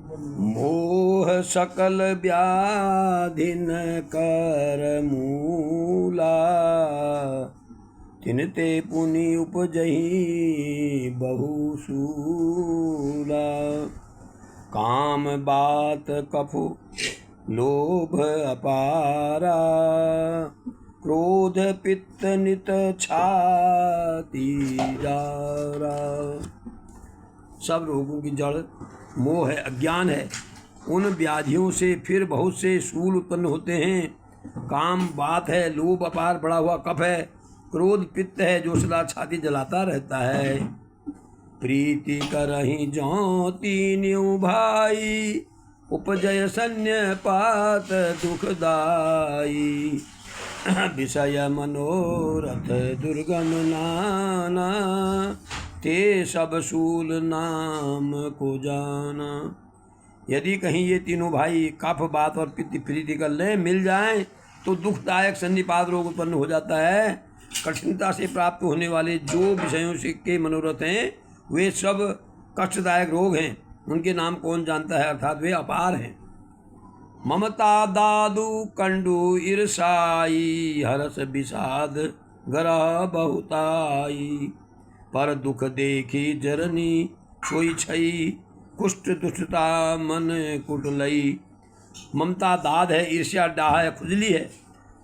मोह सकल व्याधिन कर मूला, तिनते पुनि उपजहि बहुसूला। काम बात कफु लोभ अपारा, क्रोध पित्त नित छाती जारा। सब रोगों की जड़ मोह है, अज्ञान है। उन व्याधियों से फिर बहुत से शूल उत्पन्न होते हैं। काम बात है, लोभ अपार बढ़ा हुआ कफ है, क्रोध पित्त है जो सदा छाती जलाता रहता है। प्रीति करहि जौ तीन्यु भाई, उपजय सन्य पात दुखदाई। विषय मनोरथ दुर्गम नाना, ते सब शूल नाम को जाना। यदि कहीं ये तीनों भाई कफ बात और पित्त प्रीति कर ले मिल जाएं तो दुखदायक सन्निपात रोग उत्पन्न हो जाता है। कठिनता से प्राप्त होने वाले जो विषयों से के मनोरथ हैं वे सब कष्टदायक रोग हैं। उनके नाम कौन जानता है, अर्थात वे अपार हैं। ममता दादु कंडु ईर्षाई, हरस विषाद ग्रह बहुताई। पर दुख देखी जरनी सोई छई, कुष्ठ दुष्टता मन कुटलई। ममता दाद है, ईर्ष्या डाह है, खुजली है।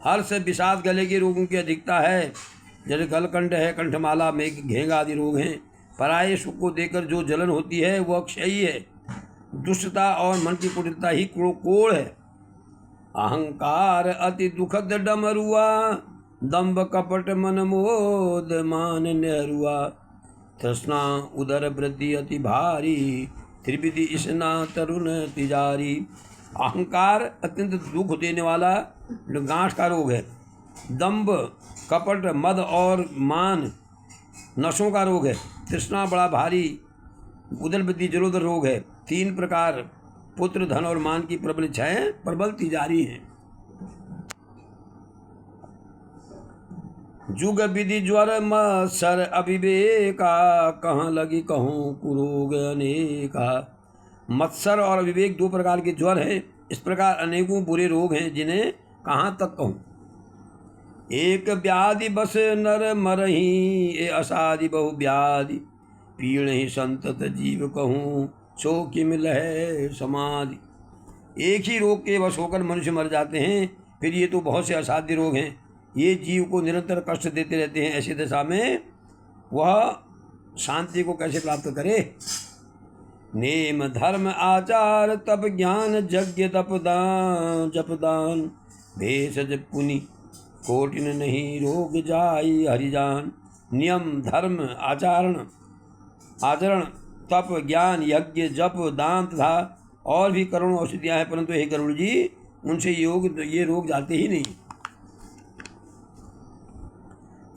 हर्ष विषाद गले के रोगों की अधिकता है, जैसे गलकंठ है, कंठमाला में घेंग आदि रोग हैं। पराये सुख को देकर जो जलन होती है वह क्षयी है। दुष्टता और मन की कुटिलता ही कोड़ है। अहंकार अति दुखद डमरुआ, दंभ कपट मन मोद मान नेहरुआ। तृष्णा उदर वृद्धि अति भारी, त्रिविधि इसना तरुण तिजारी। अहंकार अत्यंत दुख देने वाला गांठ का रोग है। दंभ कपट मद और मान नशों का रोग है। तृष्णा बड़ा भारी, उदर वृद्धि जलोदर रोग है। तीन प्रकार पुत्र धन और मान की प्रबल इच्छाएं प्रबल तिजारी हैं। जुग विधि ज्वर मत्सर अविवेका, कहाँ लगी कहूँ कुरोग अनेका। मत्सर और अविवेक दो प्रकार के ज्वर हैं। इस प्रकार अनेकों बुरे रोग हैं जिन्हें कहाँ तक कहूँ। एक व्याधि बस नर मरही, ए असाधि बहु व्याधि। पीड़ ही संतत जीव कहूँ, सो किम लहै समाधि। एक ही रोग के वश होकर मनुष्य मर जाते हैं, फिर ये तो बहुत से असाध्य रोग हैं। ये जीव को निरंतर कष्ट देते रहते हैं। ऐसी दशा में वह शांति को कैसे प्राप्त करे। नेम धर्म आचार तप ज्ञान यज्ञ तपदान जपदान, भेषज पुनि कोटिन नहीं रोग जाई हरिजान। नियम धर्म आचरण तप ज्ञान यज्ञ जप दान तथा और भी करोड़ों औषधियाँ हैं, परंतु हे गरुड़ जी उनसे ये रोग जाते ही नहीं।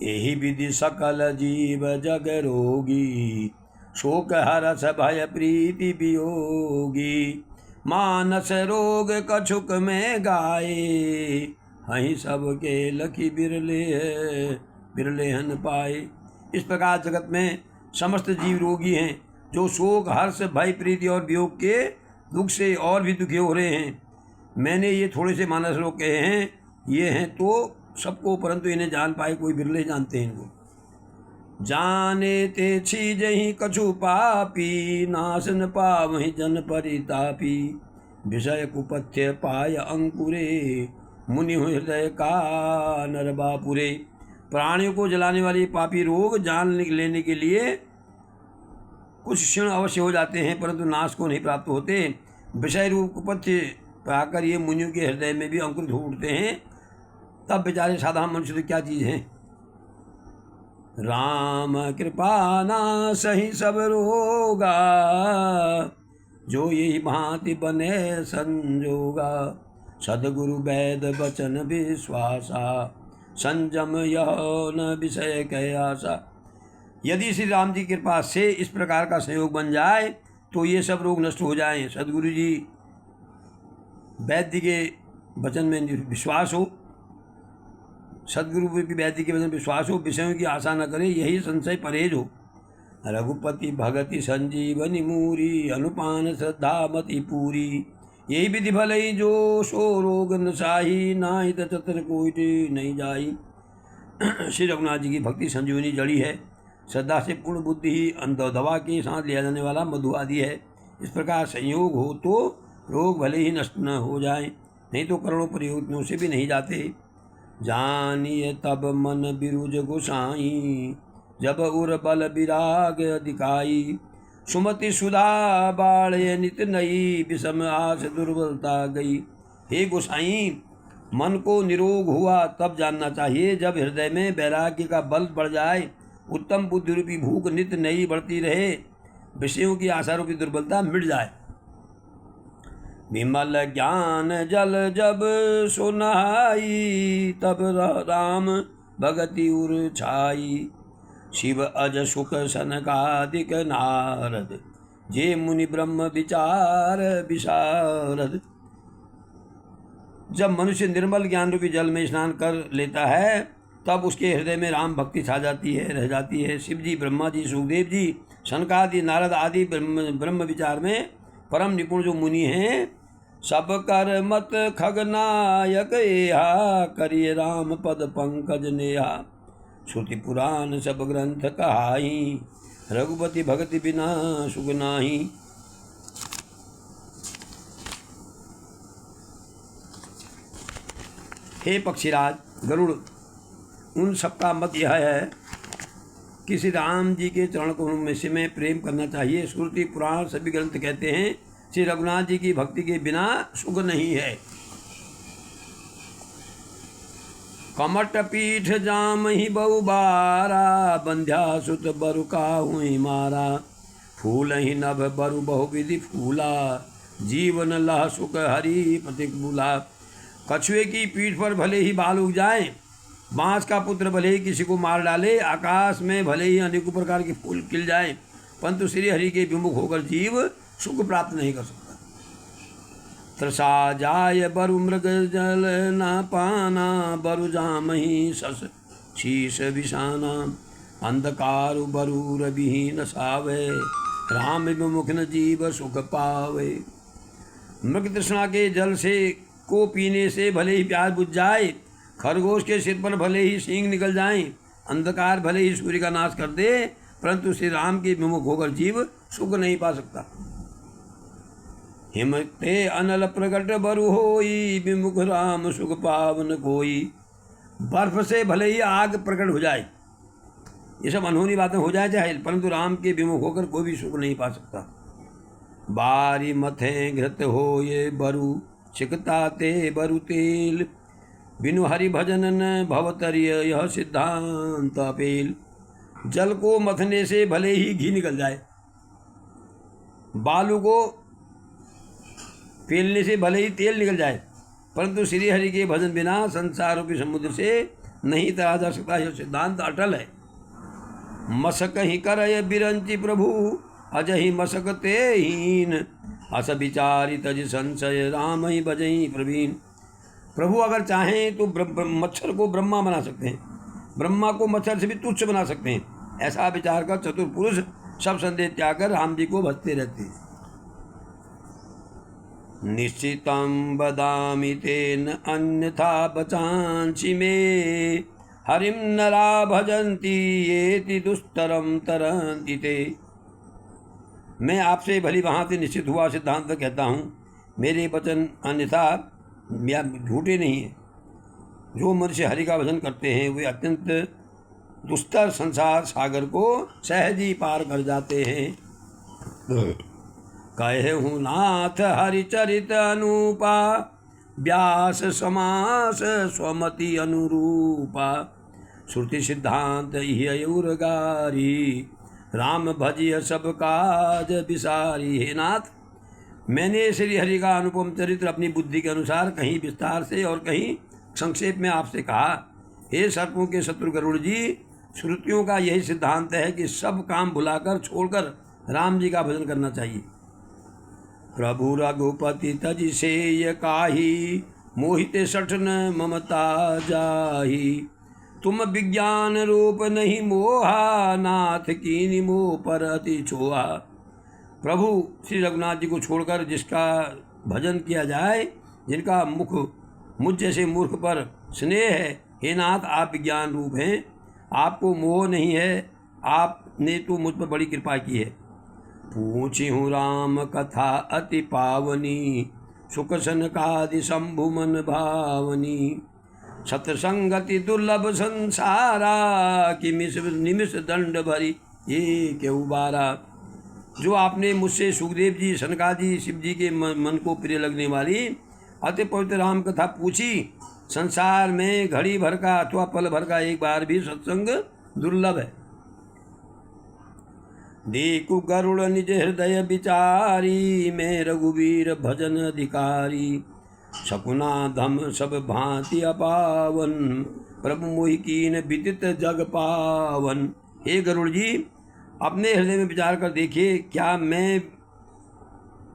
यही विधि सकल जीव जग रोगी, शोक हरस भय प्रीति वियोगी। मानस रोग कछुक में गाए, हहीं सबके लखी बिरले हन पाए। इस प्रकार जगत में समस्त जीव रोगी हैं, जो शोक हर्ष भय प्रीति और वियोग के दुख से और भी दुखी हो रहे हैं। मैंने ये थोड़े से मानस रोग कहे हैं, ये हैं तो सबको, परंतु इन्हें जान पाए कोई बिरले जानते हैं इनको। जाने ते छीजहि कछु पापी, नाश न पावहि जन परितापी। विषय कुपथ्य पाय अंकुरे, मुनि हृदय का नरबापुरे। प्राणियों को जलाने वाले पापी रोग जान लेने के लिए कुछ क्षण अवश्य हो जाते हैं, परंतु नाश को नहीं प्राप्त होते। विषय रूप कुपथ्य पाकर ये मुनियों के हृदय में भी अंकुरित हो उठते हैं, तब बेचारे साधारण मनुष्य तो क्या चीज़ हैं। राम कृपा ना सही सब रोगा, जो यही भांति बने संजोगा। सदगुरु वैद वचन विश्वासा, संजम यह न विषय कयासा। यदि श्री राम जी की कृपा से इस प्रकार का संयोग बन जाए तो ये सब रोग नष्ट हो जाएं। सदगुरु जी वैद्य के वचन में विश्वास हो, सदगुरु की वैद्य के वचन विश्वास हो, विषयों की आशा न करे, यही संशय परहेज हो। रघुपति भगति संजीवनी मूरी, अनुपान श्रद्धा मति पूरी। यही विधि भलई जो सो रोग नसाही, नाहित चतर कोई नहीं जाई। श्री रघुनाथ जी की भक्ति संजीवनी जड़ी है, श्रद्धा से पूर्ण बुद्धि ही दवा के साथ लिया जाने वाला मधु आदि है। इस प्रकार संयोग हो तो रोग भले ही नष्ट न हो जाए, नहीं तो करोड़ों प्रयोजनों से भी नहीं जाते। जानिए तब मन बिरुज गोसाई, जब उर बल विराग दिखाई। सुमति सुधा बाढ़े नित नई, विषम आस दुर्बलता गई। हे गोसाई, मन को निरोग हुआ तब जानना चाहिए जब हृदय में वैराग्य का बल बढ़ जाए, उत्तम बुद्धि रूपी भूख नित नई बढ़ती रहे, विषयों की आशा रूपी दुर्बलता मिट जाए। विमल ज्ञान जल जब सुनाई, तब राम भगति उर छाई। शिव अज सुख सनकादिक नारद, जे मुनि ब्रह्म विचार विशारद। जब मनुष्य निर्मल ज्ञान रूपी जल में स्नान कर लेता है तब उसके हृदय में राम भक्ति छा जाती है, रह जाती है। शिव जी, ब्रह्मा जी, सुखदेव जी, सनकादि, नारद आदि ब्रह्म विचार में परम निपुण जो मुनि हैं, सब कर मत खगनायक एहा, करिए राम पद पंकज नेहा। श्रुति पुराण सब ग्रंथ कहाई, रघुपति भगति बिना सुख नाही। हे पक्षीराज गरुड़, उन सबका मत यह है कि श्री राम जी के चरण कमलों से में प्रेम करना चाहिए। श्रुति पुराण सभी ग्रंथ कहते हैं श्री रघुनाथ जी की भक्ति के बिना सुख नहीं है। कमट पीठ जाम ही बहुबारा, बंध्या सुत बरु काहुई मारा। फूल ही नभ बरु बहुविधि फूला, जीवन लह सुख हरि प्रतिक बुला। कछुए की पीठ पर भले ही बाल उग जाए, बांस का पुत्र भले ही किसी को मार डाले, आकाश में भले ही अनेकों प्रकार के फूल खिल जाए, परंतु श्री हरि के विमुख होकर जीव सुख प्राप्त नहीं कर सकता। त्रसा जाय बरु मृग जल न पाना, बरु जाम ही सस शीश विषाना। अंधकार बरु रवि न सावे, राम विमुख न जीव सुख पावे। मृग तृष्णा के जल से को पीने से भले ही प्यास बुझ जाए, खरगोश के सिर पर भले ही सींग निकल जाएं, अंधकार भले ही सूर्य का नाश कर दे, परंतु श्री राम के विमुख होकर जीव सुख नहीं पा सकता। हिमते अनल प्रकट बरु होई, विमुख राम सुख पावन कोई। बर्फ से भले ही आग प्रकट हो जाए, ये सब अनहोनी बातें हो जाए चाहे, परंतु राम के विमुख होकर कोई भी सुख नहीं पा सकता। बारी मथे घृत हो ये बरु, चिकता ते बरु तेल। बिनु हरि भजन न भवतरिय, यह सिद्धांत अपेल। जल को मथने से भले ही घी निकल जाए, बालू को फेलने से भले ही तेल निकल जाए, परंतु श्री हरि के भजन बिना संसार रूपी समुद्र से नहीं तरा जा सकता। यह सिद्धांत अटल है। मसक ही करय बिरंची प्रभु, अजहि मसक ते हीन। अस विचारी तज संशय, राम ही भजई प्रवीण। प्रभु अगर चाहें तो मच्छर को ब्रह्मा बना सकते हैं, ब्रह्मा को मच्छर से भी तुच्छ बना सकते हैं। ऐसा विचार कर चतुर पुरुष सब संदेह त्याग कर राम जी को भजते रहते हैं। निश्चितं बदामि तेन अन्यथा बचांसि मे, हरिं नरा भजन्ति येति दुस्तरं तरन्ति ते। मैं आपसे भली भांति निश्चित हुआ सिद्धांत कहता हूँ, मेरे वचन अन्यथा झूठे नहीं हैं। जो मनुष्य हरि का भजन करते हैं वे अत्यंत दुस्तर संसार सागर को सहज ही पार कर जाते हैं। कहे हूँ नाथ हरिचरित अनुपा, व्यास समास स्वमति अनुरूपा। श्रुति सिद्धांत उरगारी, राम भजिय सब काज विसारी। हे नाथ, मैंने श्री हरि का अनुपम चरित्र अपनी बुद्धि के अनुसार कहीं विस्तार से और कहीं संक्षेप में आपसे कहा। हे सर्पों के शत्रु गरुड़ जी, श्रुतियों का यही सिद्धांत है कि सब काम भुलाकर छोड़कर राम जी का भजन करना चाहिए। प्रभु रघुपति तज सेय काही, मोहिते सठन ममता जाही। तुम विज्ञान रूप नहीं मोहा, नाथ कीनी मोह पर अति छोहा। प्रभु श्री रघुनाथ जी को छोड़कर जिसका भजन किया जाए, जिनका मुख मुझ जैसे मूर्ख पर स्नेह है, हे नाथ आप विज्ञान रूप हैं, आपको मोह नहीं है, आपने तो मुझ पर बड़ी कृपा की है। पूछी हूँ राम कथा अति पावनी, सुख सनकादि शंभु मन भावनी। सत्संगति दुर्लभ संसारा, कि निमिष दंड भरी ये क्यों बारा। जो आपने मुझसे सुखदेव जी, सनकादि शिव जी के मन को प्रिय लगने वाली अति पवित्र राम कथा पूछी, संसार में घड़ी भर का अथवा पल भर का एक बार भी सत्संग दुर्लभ है। देखु गरुड़ निज हृदय विचारी, मैं रघुवीर भजन अधिकारी। शकुना धम सब भांति अपावन, प्रभु मोहि कीन विदित जग पावन। हे गरुड़ जी, अपने हृदय में विचार कर देखिए, क्या मैं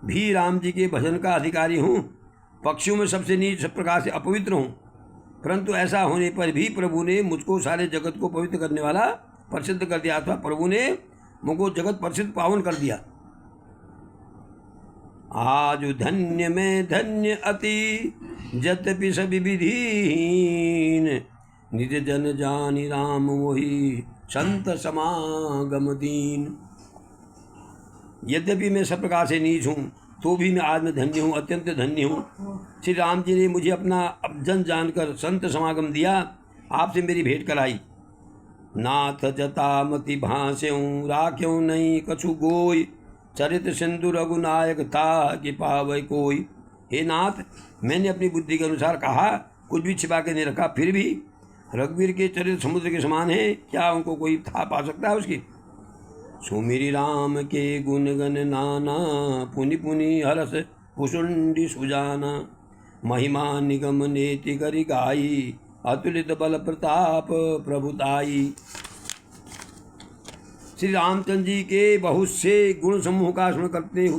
भी राम जी के भजन का अधिकारी हूँ? पक्षियों में सबसे नीच प्रकार से अपवित्र हूँ, परंतु ऐसा होने पर भी प्रभु ने मुझको सारे जगत को पवित्र करने वाला प्रसिद्ध कर दिया, अथवा प्रभु ने मुझको जगत प्रसिद्ध पावन कर दिया। आज धन्य में धन्य अति, जद्यपि सभी विधिहीन। निज जन जानि राम मोहि, संत समागम दीन। यद्यपि मैं सब प्रकार से नीच हूँ, तो भी मैं आज में धन्य हूँ, अत्यंत धन्य हूँ। श्री राम जी ने मुझे अपना जन जानकर संत समागम दिया, आपसे मेरी भेंट कराई। नाथ जतामति भास्यऊँ, राख्यऊँ नहीं कछु गोई। चरित सिंधु रघुनायक था, कि पावै कोई। हे नाथ, मैंने अपनी बुद्धि के अनुसार कहा, कुछ भी छिपा के नहीं रखा, फिर भी रघुवीर के चरित्र समुद्र के समान है, क्या उनको कोई था पा सकता है उसकी। सुमिरि राम के गुण गण नाना, पुनि पुनि हरस पुषुंडी सुजाना। महिमा निगम नेति करि गाई, अतुलित बल प्रताप प्रभुताई। श्री रामचंद्र जी के बहुत से गुण समूह का स्मरण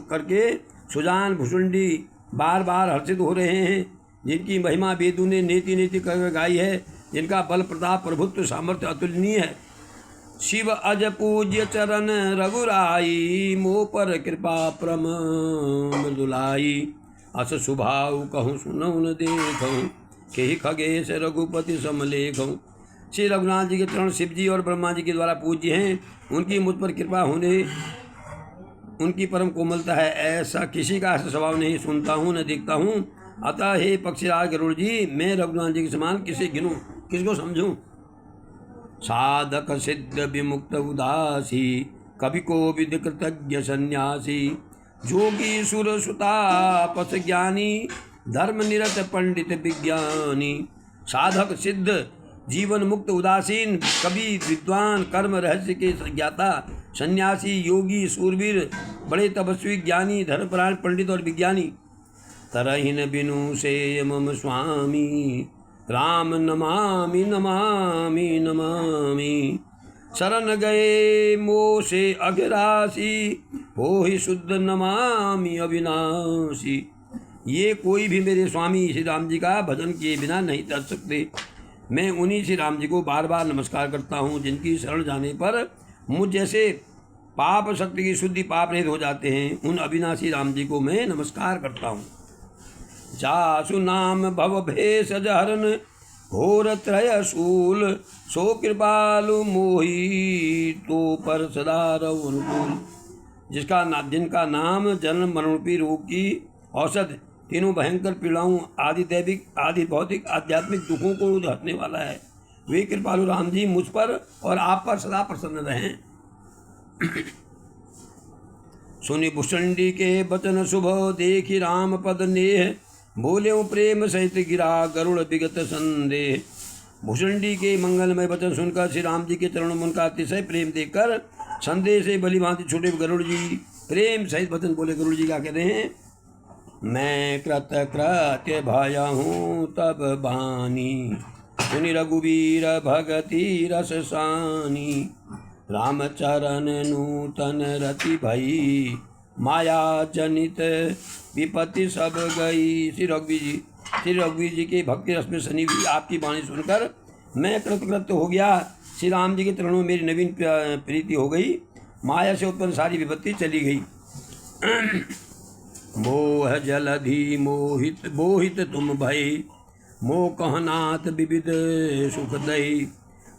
करके सुजान भुषुंडी बार बार हर्षित हो रहे हैं, जिनकी महिमा वेदों ने नेति नेति कर गाई है, जिनका बल प्रताप प्रभुत्व सामर्थ्य अतुलनीय है। शिव अज पूज्य चरण रघुराई, मोह पर कृपा परम मृदुलाई। अस सुभाव कहूँ सुनऊ न देखूँ, के खगेश रघुपति समलेखूँ। श्री रघुनाथ जी के चरण शिव जी और ब्रह्मा जी के द्वारा पूज्य हैं, उनकी मुझ पर कृपा होने उनकी परम कोमलता है, ऐसा किसी का ऐसा स्वभाव नहीं सुनता हूँ न देखता हूँ। अतः हे पक्षीराज गरुड़ जी, मैं रघुनाथ जी के समान किसे गिनूँ, किसको समझूँ। साधक सिद्ध विमुक्त उदासी, कवि को विद कृतज्ञ सन्यासी। जोगी सुर सुतापस ज्ञानी, धर्म निरत पंडित विज्ञानी। साधक सिद्ध, जीवन मुक्त उदासीन, कवि विद्वान, कर्म रहस्य के ज्ञाता, सन्यासी, योगी, सूरवीर, बड़े तपस्वी, ज्ञानी, धर्मपरायण, पंडित और विज्ञानी। तरहिन बिनु से मम स्वामी, राम नमामि नमामि नमामि। शरण गए मोह से अघरासी, होहि शुद्ध नमामि अविनाशी। ये कोई भी मेरे स्वामी श्री राम जी का भजन किए बिना नहीं कर सकते। मैं उन्हीं श्री राम जी को बार बार नमस्कार करता हूँ, जिनकी शरण जाने पर मुझ जैसे पाप शक्ति की शुद्धि पाप रहित हो जाते हैं। उन अविनाशी राम जी को मैं नमस्कार करता हूँ। जासु नाम भव भेष हरन, घोर त्रय शूल। सो कृपालु मोही, तो पर सदा रहो अनुकूल। जिनका नाम जन्म मरणरूपी रोग की औषध, तीनों भयंकर पीड़ाओं, आदि दैविक आदि भौतिक आध्यात्मिक दुखों को हटने वाला है, वे कृपालु राम जी मुझ पर और आप पर सदा प्रसन्न रहें। सुनि भुषंडी के वचन शुभ, देखी राम पद नेह। बोले प्रेम सहित गिरा, गरुड़ विगत संदेह। भुषंडी के मंगलमय वचन सुनकर श्री राम जी के चरणों में उनका अतिशय प्रेम देखकर संदेह से भली भांति छूटे गरुड़ जी प्रेम सहित वचन बोले। गरुड़ जी क्या कहते हैं, मैं कृत कृत्य भया हूँ तब बानी, सुनि रघुवीर भगति रस सानी। राम चरण नूतन रति भई, माया जनित विपत्ति सब गई। श्री रघुवीर जी के भक्ति रस में सनी हुई आपकी वाणी सुनकर मैं कृतकृत हो गया। श्री राम जी के चरणों में मेरी नवीन प्रीति हो गई। माया से उत्पन्न सारी विपत्ति चली गई। मोह जलधि मोहित मोहित तुम भय, मोह कहनाथ विविध सुख दई।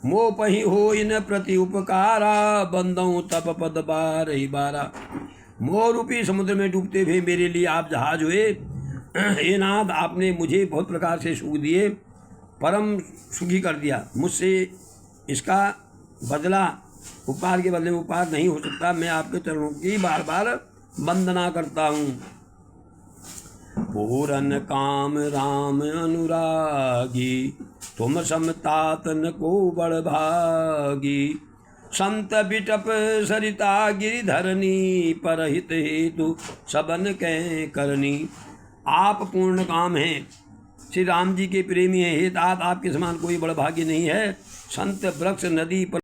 मोह पही हो इन प्रति उपकारा, बंदऊ तप पद बार ही बारा। मोह रूपी समुद्र में डूबते हुए मेरे लिए आप जहाज हुए। हे नाथ, आपने मुझे बहुत प्रकार से सुख दिए, परम सुखी कर दिया। मुझसे इसका बदला, उपकार के बदले में उपकार नहीं हो सकता। मैं आपके चरणों की बार बार वंदना करता हूँ। पूरन काम राम अनुरागी, तुम समतात न को बड़ भागी। संत बिटप सरिता गिरिधरनी, परहित हेतु सबन कै करनी। आप पूर्ण काम हैं, श्री राम जी के प्रेमी हैं। हे तात, आपके समान कोई बड़ भाग्य नहीं है। संत वृक्ष नदी पर